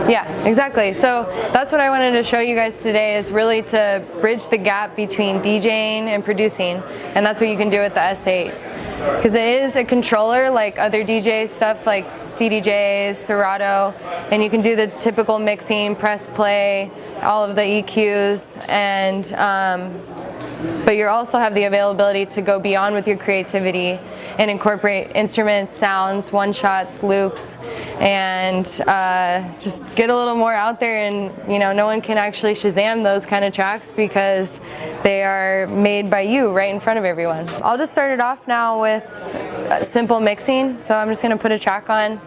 Yeah, exactly. So that's what I wanted to show you guys today, is really to bridge the gap between DJing and producing, and that's what you can do with the S8. Because it is a controller like other DJ stuff like CDJs, Serato, and you can do the typical mixing, press play, all of the EQs, and but you also have the availability to go beyond with your creativity and incorporate instruments, sounds, one-shots, loops, and just get a little more out there. And no one can actually Shazam those kind of tracks because they are made by you right in front of everyone. I'll just start it off now with simple mixing. So I'm just going to put a track on,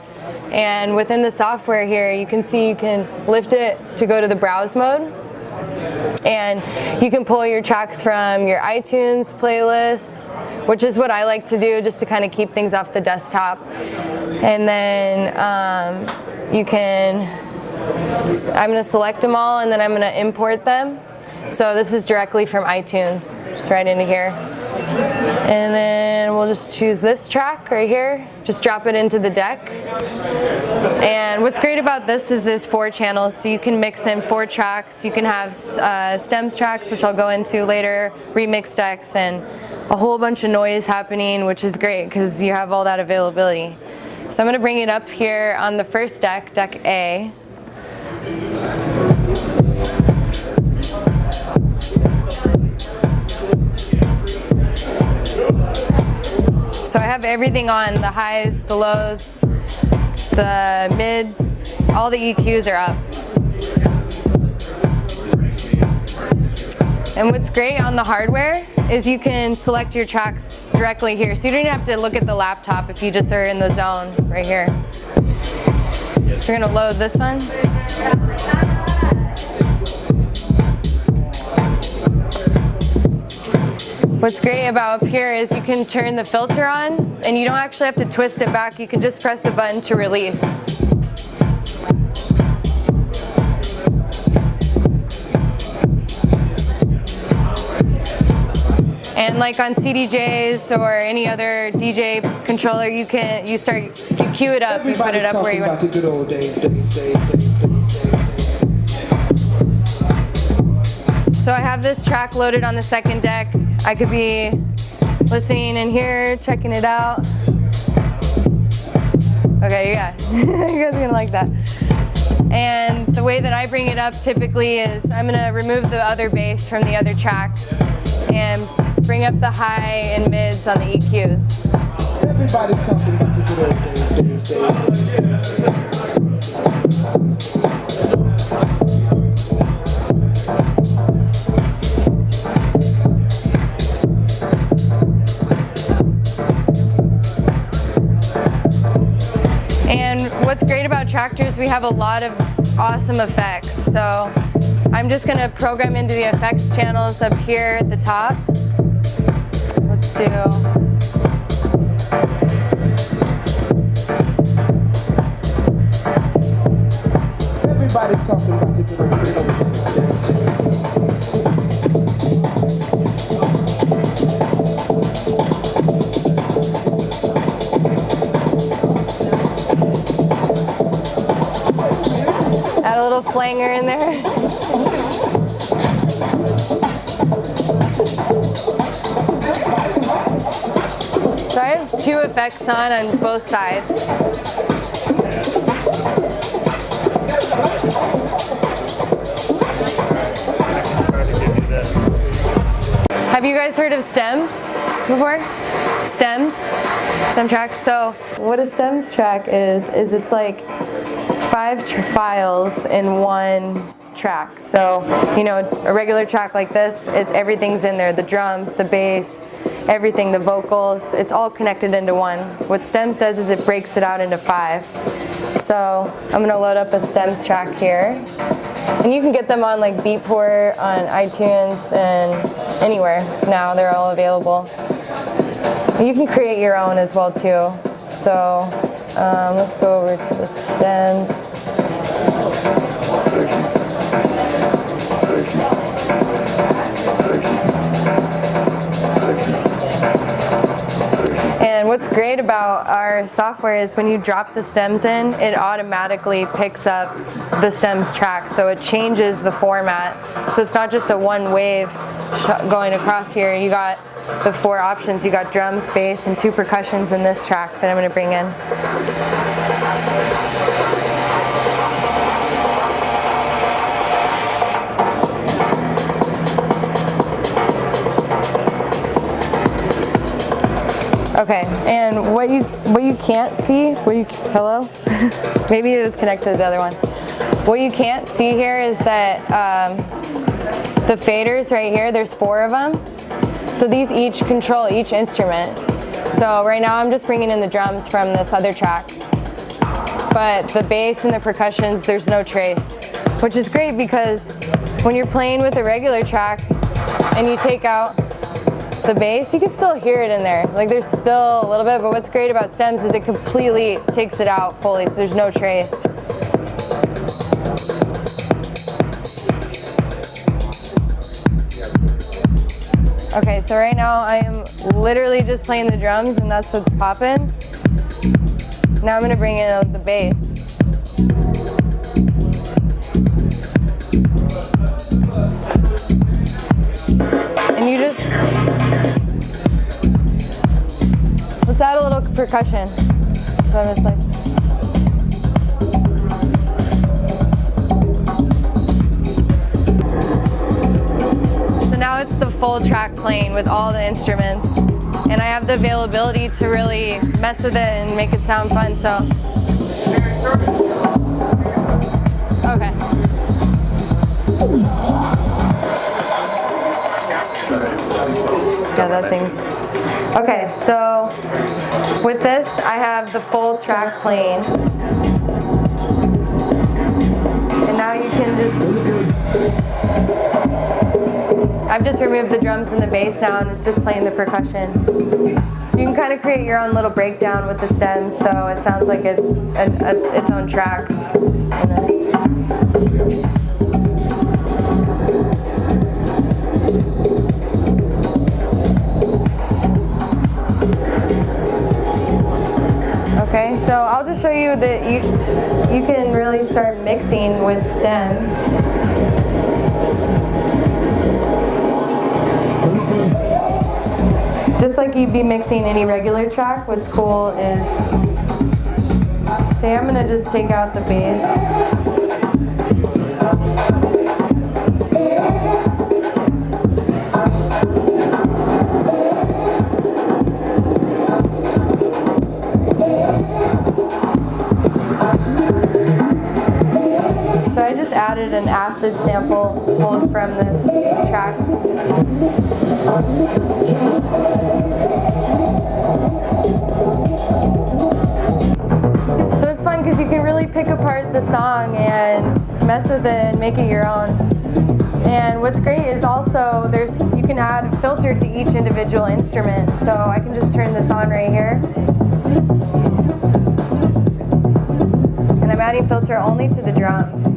and within the software here you can see you can lift it to go to the browse mode. And you can pull your tracks from your iTunes playlists, which is what I like to do just to kind of keep things off the desktop. And then I'm going to select them all, and then I'm going to import them. So this is directly from iTunes, just right into here. And then we'll just choose this track right here, just drop it into the deck. And what's great about this is there's 4 channels, so you can mix in 4 tracks. You can have stems tracks, which I'll go into later, remix decks, and a whole bunch of noise happening, which is great because you have all that availability. So I'm going to bring it up here on the first deck, deck A. So I have everything on, the highs, the lows, the mids, all the EQs are up. And what's great on the hardware is you can select your tracks directly here. So you don't even have to look at the laptop if you just are in the zone right here. So we're gonna load this one. What's great about up here is you can turn the filter on, and you don't actually have to twist it back. You can just press the button to release. And like on CDJs or any other DJ controller, you cue it up, you put it up where you want. So I have this track loaded on the second deck. I could be listening in here, checking it out. Okay, yeah, you guys are gonna like that. And the way that I bring it up typically is I'm gonna remove the other bass from the other track and bring up the high and mids on the EQs. Everybody's talking about the good old days. And what's great about Tractors, we have a lot of awesome effects. So I'm just going to program into the effects channels up here at the top. Let's do... Everybody's talking about the good old Add a little flanger in there. So I have 2 effects on both sides. Have you guys heard of stems before? Stem tracks. So what a stems track is it's like 5 files in one track. So, a regular track like this, everything's in there. The drums, the bass, everything, the vocals, it's all connected into one. What stems does is it breaks it out into 5. So I'm going to load up a stems track here. And you can get them on like Beatport, on iTunes, and anywhere now. They're all available. You can create your own as well too. So let's go over to the stems. And what's great about our software is when you drop the stems in, it automatically picks up the stems track, so it changes the format. So it's not just a one wave going across here. You got the 4 options. You got drums, bass, and 2 percussions in this track that I'm going to bring in. Okay, and what you can't see, hello? Maybe it was connected to the other one. What you can't see here is that the faders right here, there's 4 of them. So these each control each instrument. So right now I'm just bringing in the drums from this other track. But the bass and the percussions, there's no trace. Which is great because when you're playing with a regular track and you take out the bass, you can still hear it in there. Like there's still a little bit, but what's great about stems is it completely takes it out fully, so there's no trace. Okay, so right now I am literally just playing the drums and that's what's popping. Now I'm gonna bring in the bass. And you just, let's add a little percussion. So I'm just like, so now it's the full track playing with all the instruments. And I have the availability to really mess with it and make it sound fun, so. Okay. Yeah, that thing's. Okay, so with this, I have the full track playing. And now you can I've just removed the drums and the bass now and it's just playing the percussion. So you can kind of create your own little breakdown with the stems so it sounds like it's its own track. Okay, so I'll just show you that you can really start mixing with stems. Just like you'd be mixing any regular track, what's cool is, say I'm going to just take out the bass. So I just added an acid sample pulled from this track. So it's fun because you can really pick apart the song and mess with it and make it your own. And what's great is also you can add a filter to each individual instrument. So I can just turn this on right here. And I'm adding filter only to the drums.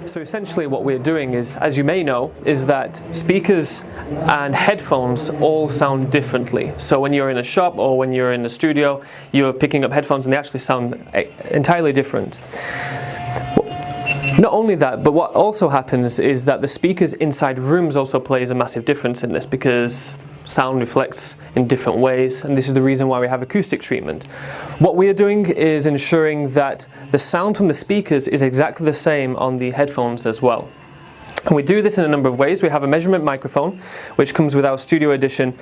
So essentially what we're doing is, as you may know, is that speakers and headphones all sound differently. So when you're in a shop or when you're in a studio, you're picking up headphones and they actually sound entirely different. Not only that, but what also happens is that the speakers inside rooms also plays a massive difference in this because sound reflects in different ways, and this is the reason why we have acoustic treatment. What we are doing is ensuring that the sound from the speakers is exactly the same on the headphones as well. And we do this in a number of ways. We have a measurement microphone, which comes with our studio edition,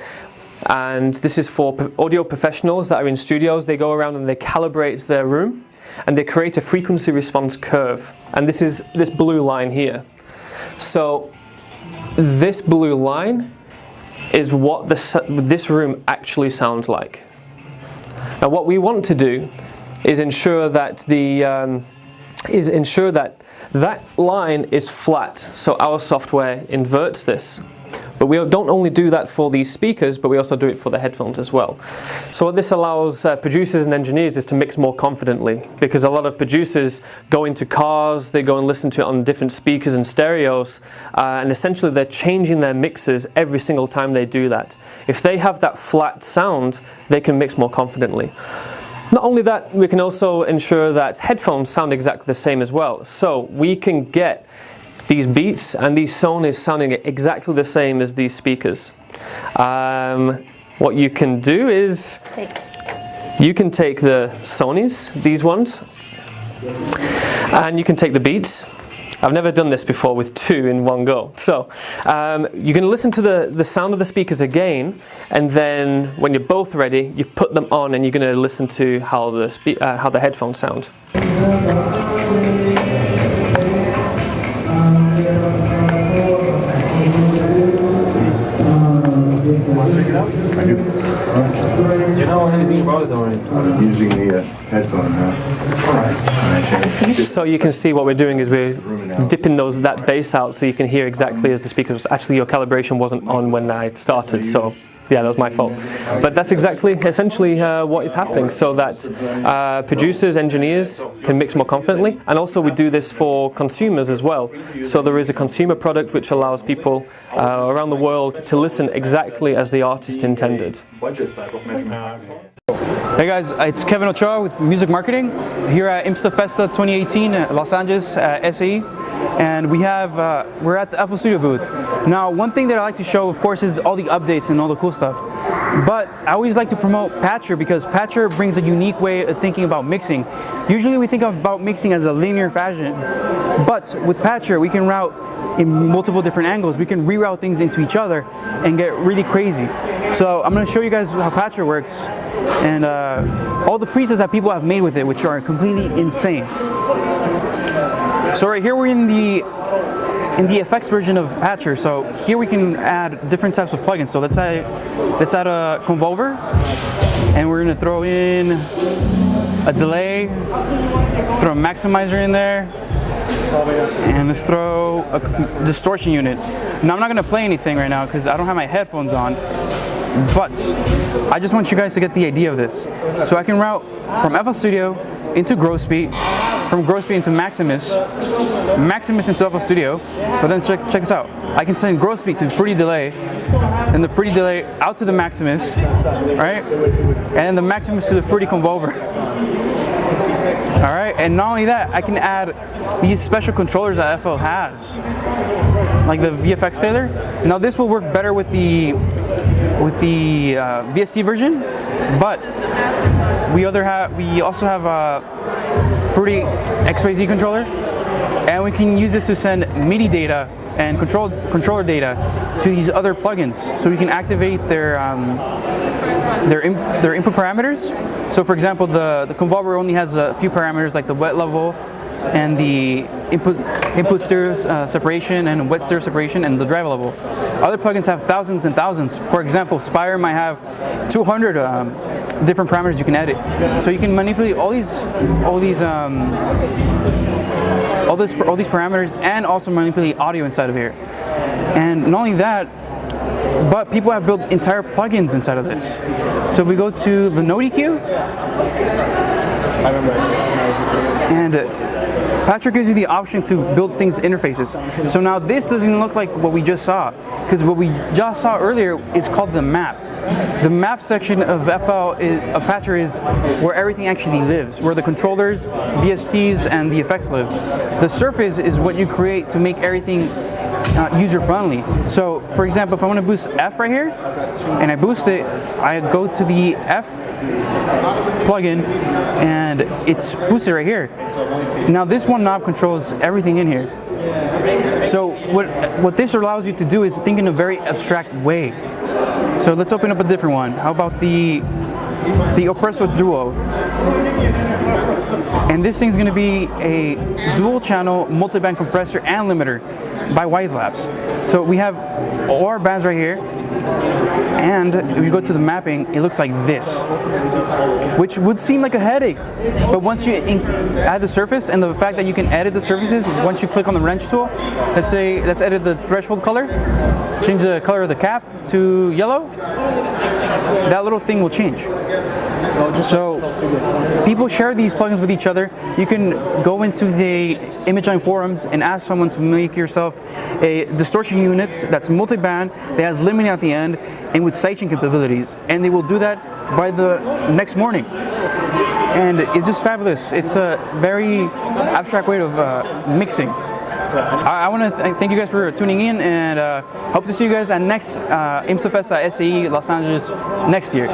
and this is for audio professionals that are in studios. They go around and they calibrate their room, and they create a frequency response curve. And this is this blue line here. So this blue line is what this room actually sounds like. Now what we want to do is ensure that that line is flat. So our software inverts this. But we don't only do that for these speakers, but we also do it for the headphones as well. So what this allows producers and engineers is to mix more confidently, because a lot of producers go into cars, they go and listen to it on different speakers and stereos, and essentially they're changing their mixes every single time they do that. If they have that flat sound, they can mix more confidently. Not only that, we can also ensure that headphones sound exactly the same as well. So we can get these beats and these Sonys sounding exactly the same as these speakers. What you can do is you can take the Sonys, these ones, and you can take the beats. I've never done this before with two in one go. So you can listen to the sound of the speakers again, and then when you're both ready, you put them on and you're going to listen to how the headphones sound. I do. Do you know anything about it already? I'm using the headphone now. So you can see what we're doing is we're dipping that bass out so you can hear exactly as the speakers. Actually, your calibration wasn't on when I started, so yeah, that was my fault. But that's essentially what is happening, so that producers, engineers can mix more confidently, and also we do this for consumers as well. So there is a consumer product which allows people around the world to listen exactly as the artist intended. Hey guys, it's Kevin Ochoa with Music Marketing here at IMSTA FESTA 2018 Los Angeles SAE, and we're at the FL Studio booth. Now, one thing that I like to show, of course, is all the updates and all the cool stuff. But I always like to promote Patcher, because Patcher brings a unique way of thinking about mixing. Usually we think about mixing as a linear fashion, but with Patcher we can route in multiple different angles. We can reroute things into each other and get really crazy. So I'm going to show you guys how Patcher works and all the presets that people have made with it, which are completely insane. So right here we're in the effects version of Patcher. So here we can add different types of plugins. So let's add a convolver, and we're going to throw in a delay, throw a maximizer in there, and let's throw a distortion unit. Now I'm not going to play anything right now because I don't have my headphones on, but I just want you guys to get the idea of this. So I can route from FL Studio into Grossbeat, from Grossbeat into Maximus, Maximus into FL Studio, but then check this out. I can send Grossbeat to Fruity Delay, and the Fruity Delay out to the Maximus, right? And then the Maximus to the Fruity Convolver. Alright, and not only that, I can add these special controllers that FL has, like the VFX Tailor. Now this will work better with the VST version, but we also have a Fruity XYZ controller, and we can use this to send MIDI data and controller data to these other plugins, so we can activate their input parameters. So for example, the convolver only has a few parameters like the wet level and the input stereo separation and wet stereo separation and the drive level. Other plugins have thousands and thousands. For example, Spire might have 200 different parameters you can edit. So you can manipulate all these parameters and also manipulate audio inside of here. And not only that, but people have built entire plugins inside of this. So if we go to the Node EQ, and Patcher gives you the option to build things interfaces. So now this doesn't look like what we just saw, because what we just saw earlier is called the map. The map section of Patcher is where everything actually lives, where the controllers, VSTs, and the effects live. The surface is what you create to make everything user-friendly. So, for example, if I want to boost F right here, and I boost it, I go to the F plugin, and it's boosted right here. Now, this one knob controls everything in here. So, what this allows you to do is think in a very abstract way. So let's open up a different one. How about the Oppresso Duo? And this thing's going to be a dual channel multi-band compressor and limiter. by Wise Labs. So we have all our bands right here, and if you go to the mapping, it looks like this, which would seem like a headache. But once you add the surface and the fact that you can edit the surfaces, once you click on the wrench tool, let's edit the threshold color, change the color of the cap to yellow, that little thing will change. So people share these plugins with each other. You can go into the ImageLine forums and ask someone to make yourself a distortion unit that's multi-band, that has limiting at the end, and with sidechain capabilities. And they will do that by the next morning. And it's just fabulous. It's a very abstract way of mixing. I want to thank you guys for tuning in, and hope to see you guys at next IMSTA FESTA SAE Los Angeles next year.